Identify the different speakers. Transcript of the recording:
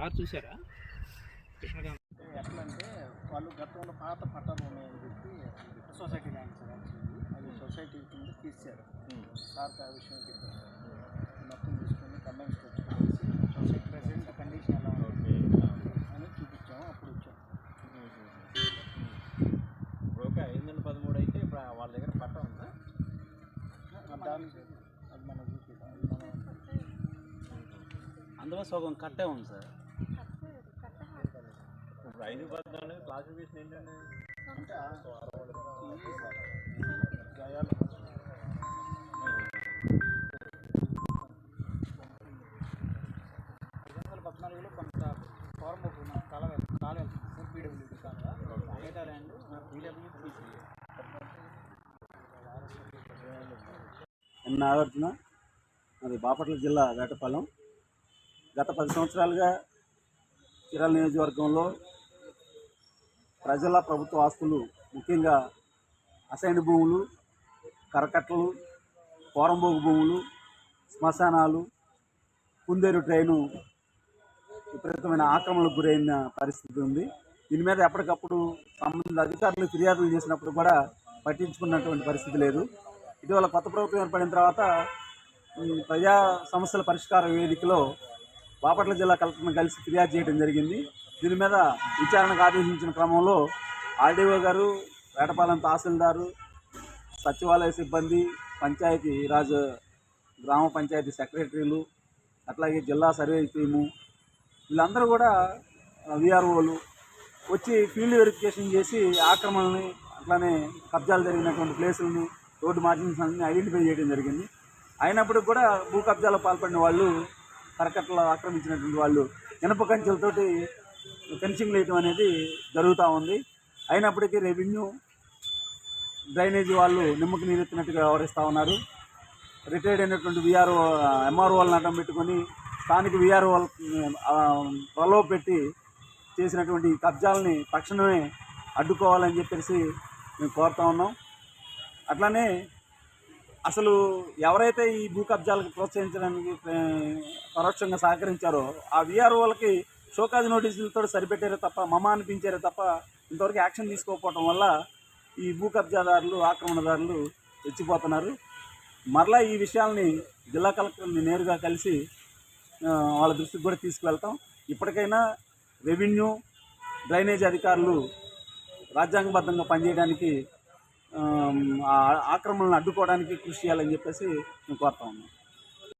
Speaker 1: Sir చూసారా కృష్ణకాంత్?
Speaker 2: ఎట్లా అంటే వాళ్ళు గతంలో పాత పట్టాలు ఉన్నాయని చెప్పి సొసైటీ ల్యాండ్ సార్ యాక్చువల్లీ అది సొసైటీ కింద తీశారు. సార్ ఆ విషయం చెప్పారు. మొత్తం తీసుకొని కంబైన్స్ తెచ్చుకొనేసి సొసైటీ ప్రెసిడెంట్ కండిషన్ ఎలా ఉంది అని చూపించాము. అప్పుడు వచ్చాము.
Speaker 3: ఇప్పుడు ఓకే 513 అయితే ఇప్పుడు వాళ్ళ దగ్గర పట్టా ఉందా?
Speaker 2: దాని అది మనం చూపిస్తాం.
Speaker 3: అందులో సగం కట్టే ఉంది సార్. ఇప్పుడు 514 క్లాసిఫికేషన్ ఏంటంటే
Speaker 2: అంటే గాయాలు 2014లో కొంత ఫారం ఒక కాలేదు సార్ పీడబ్ల్యూడీ కాలువ డేటా ల్యాండ్ పీడబ్ల్యూ
Speaker 4: నాగార్జున, అది బాపట్ల జిల్లా వేటపాలెం. గత 10 సంవత్సరాలుగా చీరాల నియోజకవర్గంలో ప్రజల ప్రభుత్వ ఆస్తులు, ముఖ్యంగా అసైన్డ్ భూములు, కరకట్టలు, పోరంబోగు భూములు, శ్మశానాలు, కుందేరు ట్రైను విపరీతమైన ఆక్రమణకు గురైన పరిస్థితి ఉంది. దీని మీద ఎప్పటికప్పుడు సంబంధిత అధికారులు ఫిర్యాదులు చేసినప్పుడు కూడా పట్టించుకున్నటువంటి పరిస్థితి లేదు. ఇటీవల కొత్త ప్రభుత్వం ఏర్పడిన తర్వాత ప్రజా సమస్యల పరిష్కార వేదికలో బాపట్ల జిల్లా కలెక్టర్ను కలిసి ఫిర్యాదు చేయడం జరిగింది. దీని మీద విచారణకు ఆదేశించిన క్రమంలో ఆర్డీఓ గారు, వేటపాలెం తహసీల్దారు, సచివాలయ సిబ్బంది, పంచాయతీ రాజ్ గ్రామ పంచాయతీ సెక్రటరీలు, అట్లాగే జిల్లా సర్వే టీము, వీళ్ళందరూ కూడా విఆర్ఓలు వచ్చి ఫీల్డ్ వెరిఫికేషన్ చేసి ఆక్రమణని, అట్లానే కబ్జాలు జరిగినటువంటి ప్లేసులని, రోడ్డు మార్జిన్స్ అన్ని ఐడెంటిఫై చేయడం జరిగింది. అయినప్పటికీ కూడా భూ కబ్జాలకు పాల్పడిన వాళ్ళు, కరకట్టలు ఆక్రమించినటువంటి వాళ్ళు ఇనప కంచెలతోటి ఫెన్సింగ్ వేయటం అనేది జరుగుతూ ఉంది. అయినప్పటికీ రెవెన్యూ, డ్రైనేజీ వాళ్ళు నిమ్మకు నీరెత్తినట్టుగా వ్యవహరిస్తూ ఉన్నారు. రిటైర్డ్ అయినటువంటి ఎంఆర్ఓలను అడ్డం పెట్టుకొని స్థానిక విఆర్ఓ ప్రలోభ పెట్టి చేసినటువంటి కబ్జాలని తక్షణమే అడ్డుకోవాలని చెప్పేసి మేము కోరుతా ఉన్నాం. అట్లానే అసలు ఎవరైతే ఈ భూ కబ్జాలకు ప్రోత్సహించడానికి పరోక్షంగా సహకరించారో ఆ విఆర్ఓలకి షోకాజ్ నోటీసులతో సరిపెట్టారే తప్ప, మమ అనిపించారే తప్ప ఇంతవరకు యాక్షన్ తీసుకోకపోవడం వల్ల ఈ భూ కబ్జాదారులు, ఆక్రమణదారులు రెచ్చిపోతున్నారు. మరలా ఈ విషయాల్ని జిల్లా కలెక్టర్ని నేరుగా కలిసి వాళ్ళ దృష్టికి కూడా తీసుకువెళ్తాం. ఇప్పటికైనా రెవెన్యూ, డ్రైనేజ్ అధికారులు రాజ్యాంగబద్ధంగా పనిచేయడానికి, ఆక్రమణలను అడ్డుకోవడానికి కృషి చేయాలని చెప్పేసి మేము కోరుతా ఉన్నాం.